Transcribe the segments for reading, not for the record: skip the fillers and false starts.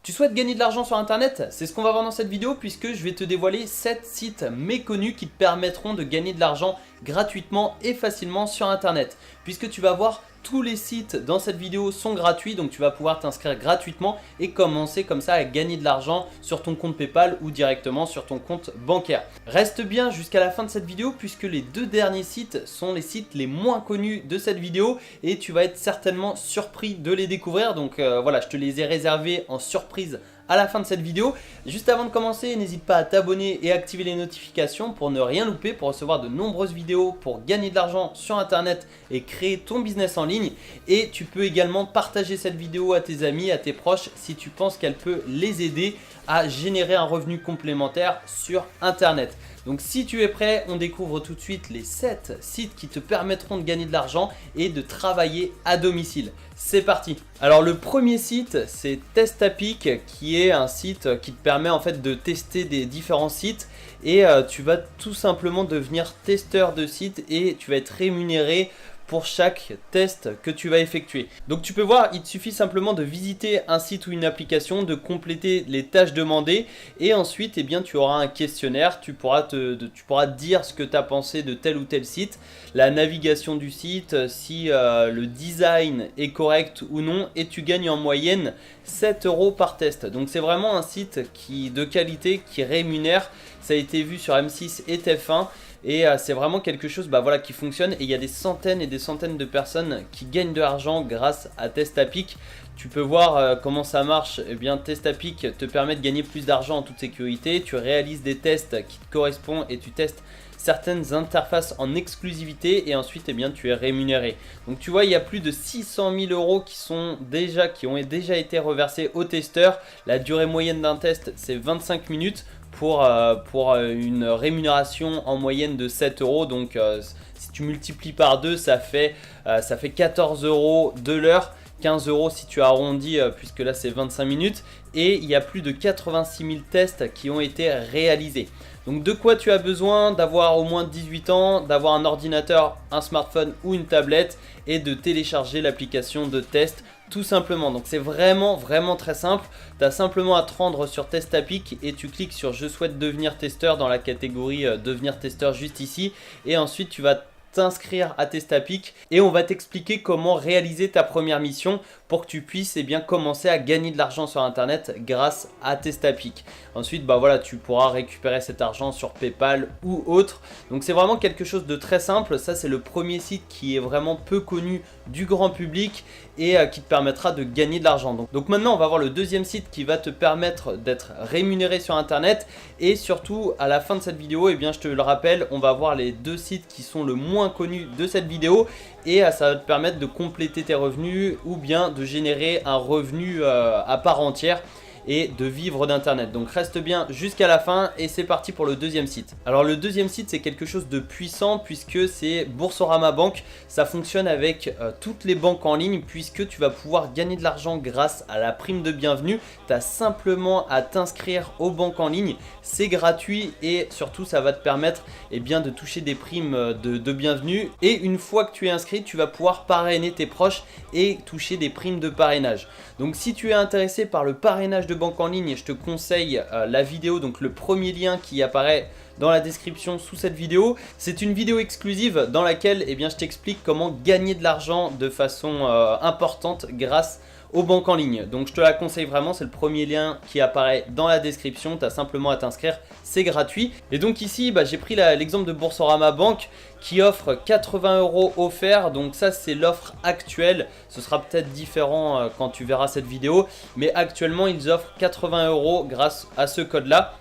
Tu souhaites gagner de l'argent sur internet? C'est ce qu'on va voir dans cette vidéo puisque je vais te dévoiler 7 sites méconnus qui te permettront de gagner de l'argent gratuitement et facilement sur internet. Puisque tu vas voir, tous les sites dans cette vidéo sont gratuits, donc tu vas pouvoir t'inscrire gratuitement et commencer comme ça à gagner de l'argent sur ton compte PayPal ou directement sur ton compte bancaire. Reste bien jusqu'à la fin de cette vidéo puisque les deux derniers sites sont les sites les moins connus de cette vidéo et tu vas être certainement surpris de les découvrir. Donc voilà, je te les ai réservés en surprise à la fin de cette vidéo. Juste avant de commencer, n'hésite pas à t'abonner et activer les notifications pour ne rien louper, pour recevoir de nombreuses vidéos pour gagner de l'argent sur internet et créer ton business en ligne. Et tu peux également partager cette vidéo à tes amis, à tes proches si tu penses qu'elle peut les aider à générer un revenu complémentaire sur internet. Donc si tu es prêt, on découvre tout de suite les 7 sites qui te permettront de gagner de l'argent et de travailler à domicile. C'est parti! Alors le premier site, c'est Testapic, qui est un site qui te permet en fait de tester des différents sites et tu vas tout simplement devenir testeur de site et tu vas être rémunéré pour chaque test que tu vas effectuer. Donc tu peux voir, il te suffit simplement de visiter un site ou une application, de compléter les tâches demandées et ensuite eh bien, tu auras un questionnaire, tu pourras dire ce que tu as pensé de tel ou tel site, la navigation du site, si le design est correct ou non et tu gagnes en moyenne 7 € par test. Donc c'est vraiment un site de qualité qui rémunère, ça a été vu sur M6 et TF1. Et c'est vraiment quelque chose qui fonctionne et il y a des centaines et des centaines de personnes qui gagnent de l'argent grâce à Testapic. Tu peux voir comment ça marche. Eh bien, Testapic te permet de gagner plus d'argent en toute sécurité. Tu réalises des tests qui te correspondent et tu testes certaines interfaces en exclusivité et ensuite eh bien, tu es rémunéré. Donc tu vois, il y a plus de 600 000 € qui ont déjà été reversés aux testeurs. La durée moyenne d'un test, c'est 25 minutes. Pour une rémunération en moyenne de 7 €. Donc si tu multiplies par 2, ça fait 14 € de l'heure. 15 € si tu arrondis puisque là c'est 25 minutes. Et il y a plus de 86 000 tests qui ont été réalisés. Donc de quoi tu as besoin? D'avoir au moins 18 ans, d'avoir un ordinateur, un smartphone ou une tablette et de télécharger l'application de test tout simplement. Donc c'est vraiment très simple. Tu as simplement à te rendre sur Testapic et tu cliques sur je souhaite devenir testeur dans la catégorie devenir testeur juste ici et ensuite tu vas t'inscrire à Testapic et on va t'expliquer comment réaliser ta première mission pour que tu puisses commencer à gagner de l'argent sur internet grâce à Testapic. Ensuite tu pourras récupérer cet argent sur PayPal ou autre. Donc c'est vraiment quelque chose de très simple. Ça c'est le premier site qui est vraiment peu connu du grand public et qui te permettra de gagner de l'argent. Donc maintenant on va voir le deuxième site qui va te permettre d'être rémunéré sur internet et surtout à la fin de cette vidéo je te le rappelle, on va voir les deux sites qui sont le moins connus de cette vidéo et ça va te permettre de compléter tes revenus ou bien de générer un revenu à part entière et de vivre d'internet. Donc reste bien jusqu'à la fin et c'est parti pour le deuxième site. Alors le deuxième site c'est quelque chose de puissant puisque c'est Boursorama Bank. Ça fonctionne avec toutes les banques en ligne puisque tu vas pouvoir gagner de l'argent grâce à la prime de bienvenue. Tu as simplement à t'inscrire aux banques en ligne, c'est gratuit et surtout ça va te permettre de toucher des primes de bienvenue et une fois que tu es inscrit tu vas pouvoir parrainer tes proches et toucher des primes de parrainage. Donc si tu es intéressé par le parrainage de banque en ligne, je te conseille la vidéo, donc le premier lien qui apparaît dans la description sous cette vidéo. C'est une vidéo exclusive dans laquelle je t'explique comment gagner de l'argent de façon importante grâce aux banques en ligne. Donc je te la conseille vraiment, c'est le premier lien qui apparaît dans la description, tu as simplement à t'inscrire, c'est gratuit. Et donc ici j'ai pris l'exemple de Boursorama Bank qui offre 80 € offerts, donc ça c'est l'offre actuelle, ce sera peut-être différent quand tu verras cette vidéo, mais actuellement ils offrent 80 € grâce à ce code là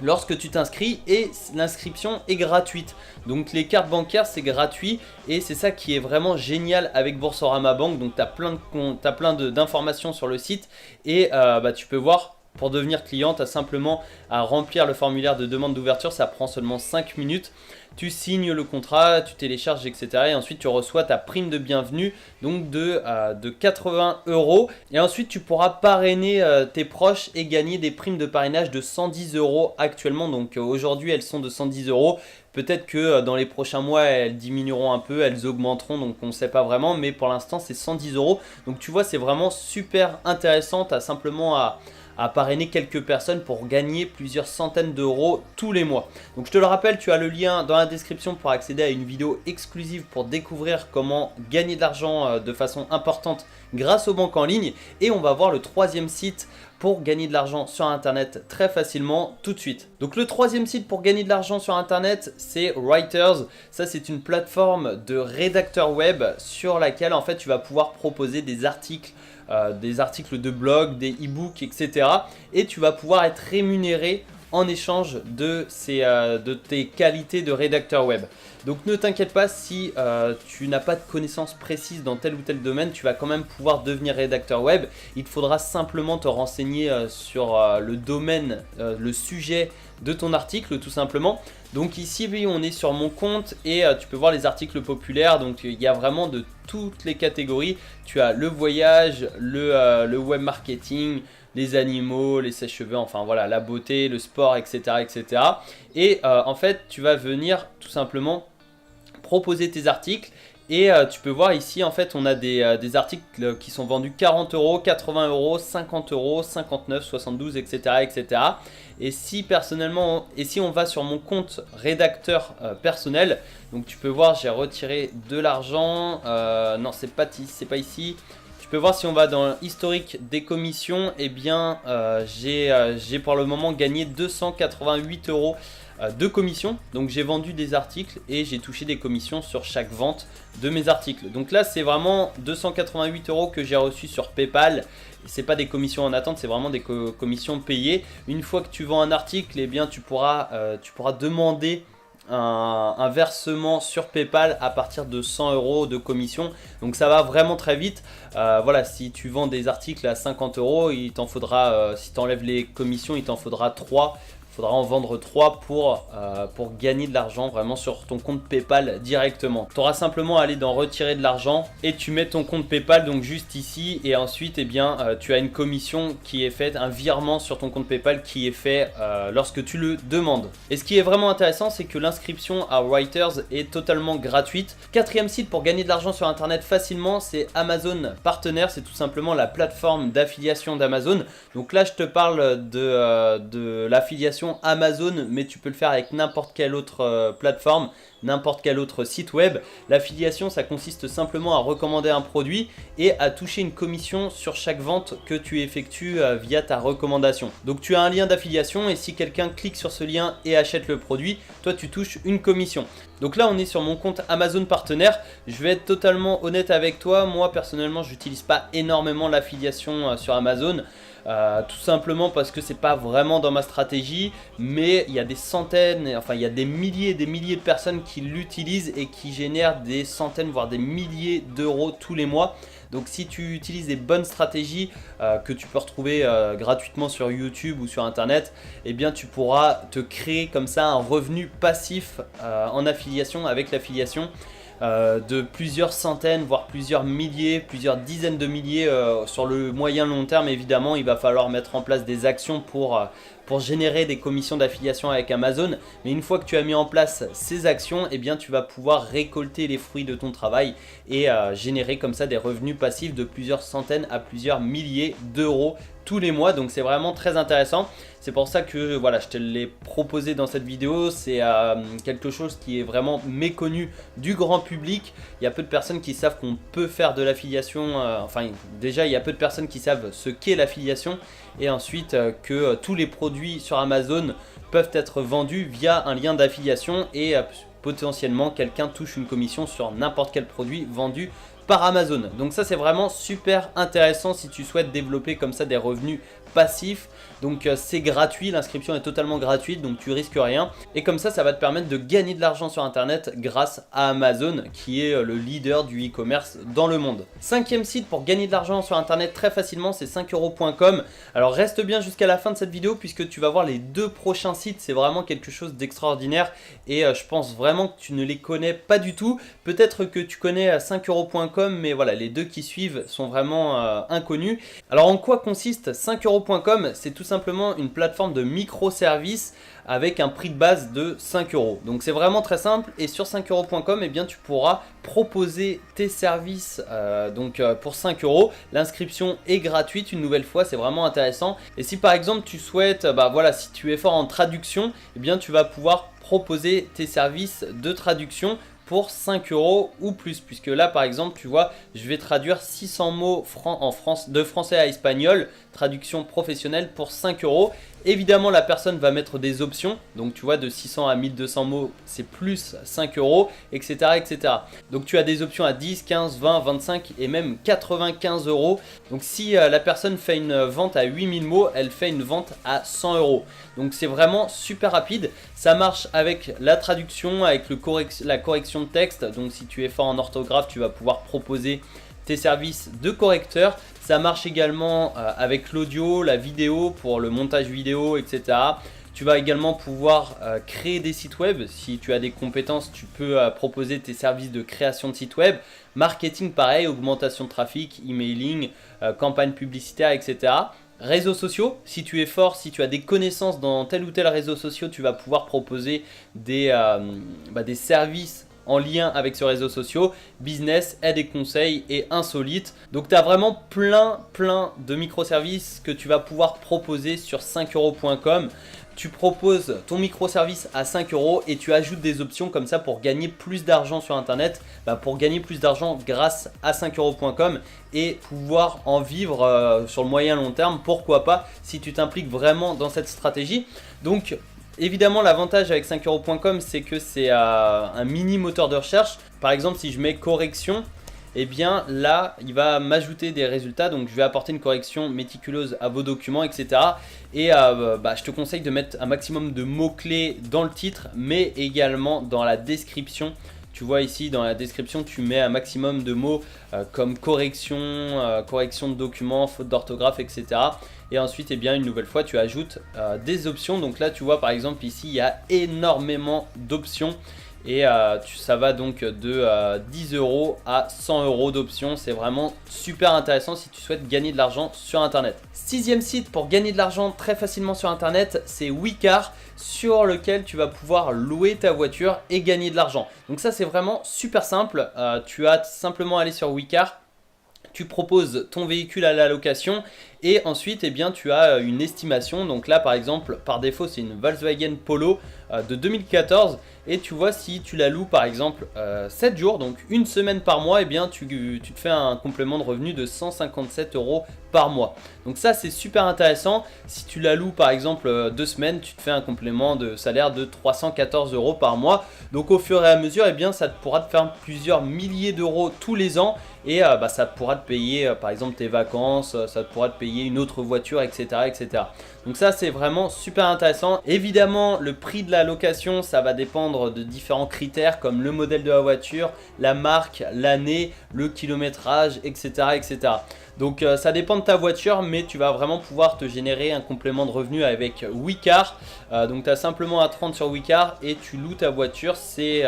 lorsque tu t'inscris et l'inscription est gratuite. Donc les cartes bancaires c'est gratuit et c'est ça qui est vraiment génial avec Boursorama Bank. Donc tu as plein d'informations sur le site et tu peux voir. Pour devenir client, tu as simplement à remplir le formulaire de demande d'ouverture, ça prend seulement 5 minutes. Tu signes le contrat, tu télécharges, etc. Et ensuite, tu reçois ta prime de bienvenue donc de 80 €. Et ensuite, tu pourras parrainer tes proches et gagner des primes de parrainage de 110 € actuellement. Donc aujourd'hui, elles sont de 110 €. Peut-être que dans les prochains mois, elles diminueront un peu, elles augmenteront, donc on ne sait pas vraiment. Mais pour l'instant, c'est 110 €. Donc tu vois, c'est vraiment super intéressant. Tu as simplement à à parrainer quelques personnes pour gagner plusieurs centaines d'euros tous les mois. Donc je te le rappelle, tu as le lien dans la description pour accéder à une vidéo exclusive pour découvrir comment gagner de l'argent de façon importante grâce aux banques en ligne. Et on va voir le troisième site pour gagner de l'argent sur internet très facilement tout de suite. Donc le troisième site pour gagner de l'argent sur internet, c'est Writers. Ça, c'est une plateforme de rédacteur web sur laquelle en fait tu vas pouvoir proposer des articles de blog, des e-books, etc. Et tu vas pouvoir être rémunéré en échange de tes qualités de rédacteur web. Donc ne t'inquiète pas, si tu n'as pas de connaissances précises dans tel ou tel domaine, tu vas quand même pouvoir devenir rédacteur web. Il te faudra simplement te renseigner sur le domaine, le sujet de ton article tout simplement. Donc ici oui, on est sur mon compte et tu peux voir les articles populaires. Donc il y a vraiment de toutes les catégories. Tu as le voyage, le web marketing, les animaux, les sèche-cheveux, enfin voilà, la beauté, le sport, etc. etc. Et en fait, tu vas venir tout simplement proposer tes articles. Et tu peux voir ici, en fait, on a des articles qui sont vendus 40 euros, 80 euros, 50 euros, 59, 72, etc. etc. Et si personnellement, si on va sur mon compte rédacteur personnel, donc tu peux voir, j'ai retiré de l'argent. Non, c'est pas ici. Tu peux voir si on va dans l'historique des commissions, eh bien j'ai pour le moment gagné 288 euros de commissions. Donc j'ai vendu des articles et j'ai touché des commissions sur chaque vente de mes articles. Donc là c'est vraiment 288 euros que j'ai reçu sur PayPal. C'est pas des commissions en attente, c'est vraiment des commissions payées. Une fois que tu vends un article, eh bien tu pourras demander un versement sur PayPal à partir de 100 euros de commission. Donc ça va vraiment très vite. Voilà, si tu vends des articles à 50 euros, il t'en faudra, si tu enlèves les commissions, il t'en faudra 3. Il faudra en vendre 3 pour gagner de l'argent vraiment sur ton compte PayPal directement. Tu auras simplement à aller dans retirer de l'argent et tu mets ton compte PayPal donc juste ici, et ensuite eh bien, tu as une commission qui est faite, un virement sur ton compte PayPal qui est fait lorsque tu le demandes. Et ce qui est vraiment intéressant, c'est que l'inscription à Writers est totalement gratuite. Quatrième site pour gagner de l'argent sur internet facilement, c'est Amazon Partenaire. C'est tout simplement la plateforme d'affiliation d'Amazon. Donc là je te parle de l'affiliation Amazon, mais tu peux le faire avec n'importe quelle autre plateforme, n'importe quel autre site web. L'affiliation, ça consiste simplement à recommander un produit et à toucher une commission sur chaque vente que tu effectues via ta recommandation. Donc tu as un lien d'affiliation et si quelqu'un clique sur ce lien et achète le produit, toi tu touches une commission. Donc là on est sur mon compte Amazon Partenaire. Je vais être totalement honnête avec toi, moi personnellement je n'utilise pas énormément l'affiliation sur Amazon. Tout simplement parce que c'est pas vraiment dans ma stratégie, mais il y a des centaines, enfin il y a des milliers et des milliers de personnes qui l'utilisent et qui génèrent des centaines voire des milliers d'euros tous les mois. Donc si tu utilises des bonnes stratégies que tu peux retrouver gratuitement sur YouTube ou sur internet, eh bien tu pourras te créer comme ça un revenu passif en affiliation avec l'affiliation. De plusieurs centaines, voire plusieurs milliers, plusieurs dizaines de milliers sur le moyen long terme. Évidemment, il va falloir mettre en place des actions pour générer des commissions d'affiliation avec Amazon. Mais une fois que tu as mis en place ces actions, eh bien, tu vas pouvoir récolter les fruits de ton travail et générer comme ça des revenus passifs de plusieurs centaines à plusieurs milliers d'euros tous les mois. Donc c'est vraiment très intéressant. C'est pour ça que voilà, je te l'ai proposé dans cette vidéo. C'est quelque chose qui est vraiment méconnu du grand public. Il y a peu de personnes qui savent qu'on peut faire de l'affiliation. Enfin déjà il y a peu de personnes qui savent ce qu'est l'affiliation. Et ensuite que tous les produits sur Amazon peuvent être vendus via un lien d'affiliation. Et potentiellement quelqu'un touche une commission sur n'importe quel produit vendu par Amazon. Donc ça c'est vraiment super intéressant si tu souhaites développer comme ça des revenus passifs. Donc c'est gratuit, l'inscription est totalement gratuite, donc tu risques rien. Et comme ça va te permettre de gagner de l'argent sur internet grâce à Amazon qui est le leader du e-commerce dans le monde. Cinquième site pour gagner de l'argent sur internet très facilement, c'est 5euros.com. Alors reste bien jusqu'à la fin de cette vidéo puisque tu vas voir les deux prochains sites. C'est vraiment quelque chose d'extraordinaire et je pense vraiment que tu ne les connais pas du tout. Peut-être que tu connais 5euros.com 5euros.com, mais voilà, les deux qui suivent sont vraiment inconnus. Alors en quoi consiste 5euros.com? C'est tout simplement une plateforme de microservices avec un prix de base de 5 euros. Donc c'est vraiment très simple, et sur 5euros.com, eh bien tu pourras proposer tes services pour 5 euros. L'inscription est gratuite une nouvelle fois, c'est vraiment intéressant. Et si par exemple tu souhaites, si tu es fort en traduction, eh bien tu vas pouvoir proposer tes services de traduction pour 5 euros ou plus, puisque là par exemple tu vois, je vais traduire 600 mots de français à espagnol, traduction professionnelle pour 5 euros. Évidemment la personne va mettre des options, donc tu vois, de 600 à 1200 mots c'est plus 5 euros, etc., etc. Donc tu as des options à 10, 15, 20, 25 et même 95 euros. Donc si la personne fait une vente à 8000 mots, elle fait une vente à 100 euros. Donc c'est vraiment super rapide. Ça marche avec la traduction, avec la correction de texte. Donc si tu es fort en orthographe, tu vas pouvoir proposer tes services de correcteur. Ça marche également avec l'audio, la vidéo pour le montage vidéo, etc. Tu vas également pouvoir créer des sites web. Si tu as des compétences, tu peux proposer tes services de création de sites web. Marketing pareil, augmentation de trafic, emailing, campagne publicitaire, etc. Réseaux sociaux, si tu es fort, si tu as des connaissances dans tel ou tel réseau social, tu vas pouvoir proposer des services en lien avec ce réseau social, business, aide et conseils et insolite. Donc tu as vraiment plein de microservices que tu vas pouvoir proposer sur 5euros.com. Tu proposes ton microservice à 5 euros et tu ajoutes des options comme ça pour gagner plus d'argent sur internet, pour gagner plus d'argent grâce à 5euros.com et pouvoir en vivre sur le moyen long terme, pourquoi pas, si tu t'impliques vraiment dans cette stratégie. Donc évidemment l'avantage avec 5euros.com, c'est que c'est un mini moteur de recherche. Par exemple si je mets correction, et bien là il va m'ajouter des résultats, donc je vais apporter une correction méticuleuse à vos documents, etc. Et je te conseille de mettre un maximum de mots-clés dans le titre, mais également dans la description. Tu vois ici dans la description, tu mets un maximum de mots comme correction, correction de documents, faute d'orthographe, etc. Et ensuite, une nouvelle fois, tu ajoutes des options. Donc là, tu vois par exemple ici, il y a énormément d'options. Et ça va donc de 10 euros à 100 euros d'options. C'est vraiment super intéressant si tu souhaites gagner de l'argent sur internet. Sixième site pour gagner de l'argent très facilement sur internet, c'est Wecar, sur lequel tu vas pouvoir louer ta voiture et gagner de l'argent. Donc ça c'est vraiment super simple. Tu as simplement à aller sur Wecar. Tu proposes ton véhicule à la location et ensuite tu as une estimation. Donc là par exemple par défaut c'est une Volkswagen Polo de 2014 et tu vois si tu la loues par exemple 7 jours, donc une semaine par mois, tu te fais un complément de revenu de 157 euros par mois. Donc ça c'est super intéressant. Si tu la loues par exemple 2 semaines, tu te fais un complément de salaire de 314 euros par mois. Donc au fur et à mesure ça pourra te faire plusieurs milliers d'euros tous les ans et ça pourra te payer par exemple tes vacances, ça pourra te payer une autre voiture, etc., etc. Donc ça c'est vraiment super intéressant. Évidemment le prix de la location ça va dépendre de différents critères comme le modèle de la voiture, la marque, l'année, le kilométrage, etc., etc. Donc ça dépend de ta voiture, mais tu vas vraiment pouvoir te générer un complément de revenu avec Wecar. Donc tu as simplement à te rendre sur Wecar et tu loues ta voiture, c'est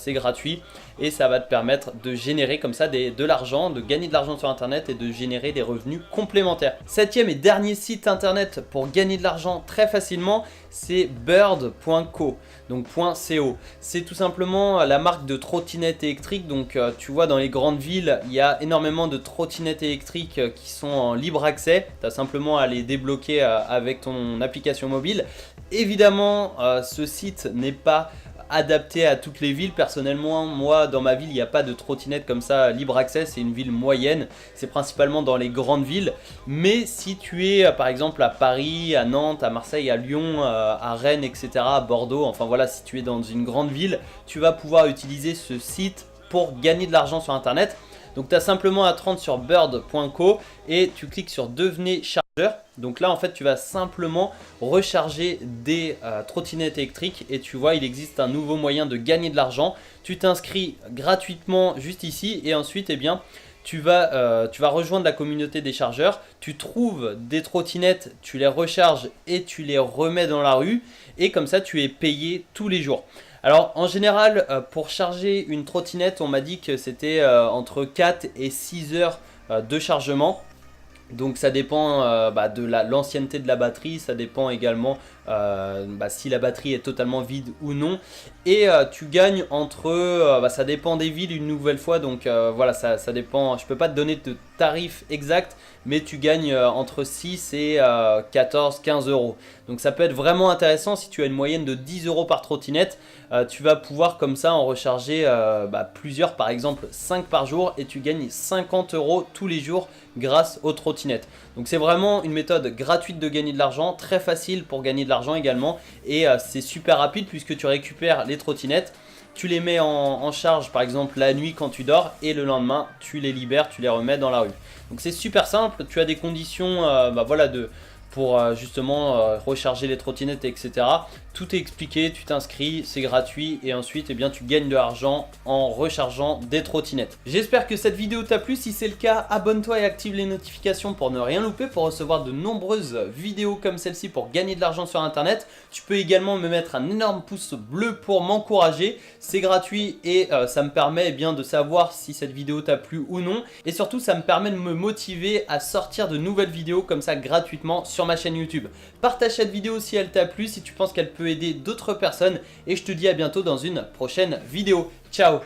gratuit. Et ça va te permettre de générer comme ça de l'argent, de gagner de l'argent sur internet et de générer des revenus complémentaires. Septième et dernier site internet pour gagner de l'argent très facilement, c'est bird.co. Donc .co. C'est tout simplement la marque de trottinettes électriques. Donc tu vois dans les grandes villes, il y a énormément de trottinettes électriques qui sont en libre accès. Tu as simplement à les débloquer avec ton application mobile. Évidemment, ce site n'est pas adapté à toutes les villes. Personnellement, moi dans ma ville il n'y a pas de trottinette comme ça libre accès, c'est une ville moyenne, c'est principalement dans les grandes villes. Mais si tu es par exemple à Paris, à Nantes, à Marseille, à Lyon, à Rennes, etc., à Bordeaux, enfin voilà, si tu es dans une grande ville, tu vas pouvoir utiliser ce site pour gagner de l'argent sur internet. Donc tu as simplement à te rendre sur bird.co et tu cliques sur devenez chargeur. Donc là en fait tu vas simplement recharger des trottinettes électriques et tu vois il existe un nouveau moyen de gagner de l'argent. Tu t'inscris gratuitement juste ici et ensuite tu vas rejoindre la communauté des chargeurs. Tu trouves des trottinettes, tu les recharges et tu les remets dans la rue et comme ça tu es payé tous les jours. Alors en général, pour charger une trottinette, on m'a dit que c'était entre 4 et 6 heures de chargement. Donc ça dépend de l'ancienneté de la batterie, ça dépend également si la batterie est totalement vide ou non. Et tu gagnes entre, ça dépend des villes une nouvelle fois, donc voilà, ça dépend, je peux pas te donner de tarif exact, mais tu gagnes entre 6 et 14-15 euros. Donc ça peut être vraiment intéressant si tu as une moyenne de 10 euros par trottinette, tu vas pouvoir comme ça en recharger plusieurs, par exemple 5 par jour, et tu gagnes 50 euros tous les jours grâce aux trottinettes. Donc c'est vraiment une méthode gratuite de gagner de l'argent, très facile pour gagner de l'argent également, et c'est super rapide puisque tu récupères les trottinettes, tu les mets en charge par exemple la nuit quand tu dors, et le lendemain tu les libères, tu les remets dans la rue. Donc c'est super simple, tu as des conditions pour justement recharger les trottinettes, etc. Tout est expliqué, tu t'inscris, c'est gratuit, et ensuite tu gagnes de l'argent en rechargeant des trottinettes. J'espère que cette vidéo t'a plu. Si c'est le cas, abonne-toi et active les notifications pour ne rien louper, pour recevoir de nombreuses vidéos comme celle-ci pour gagner de l'argent sur internet. Tu peux également me mettre un énorme pouce bleu pour m'encourager, c'est gratuit, et ça me permet de savoir si cette vidéo t'a plu ou non, et surtout ça me permet de me motiver à sortir de nouvelles vidéos comme ça gratuitement sur ma chaîne YouTube. Partage cette vidéo si elle t'a plu, si tu penses qu'elle peut aider d'autres personnes, et je te dis à bientôt dans une prochaine vidéo. Ciao!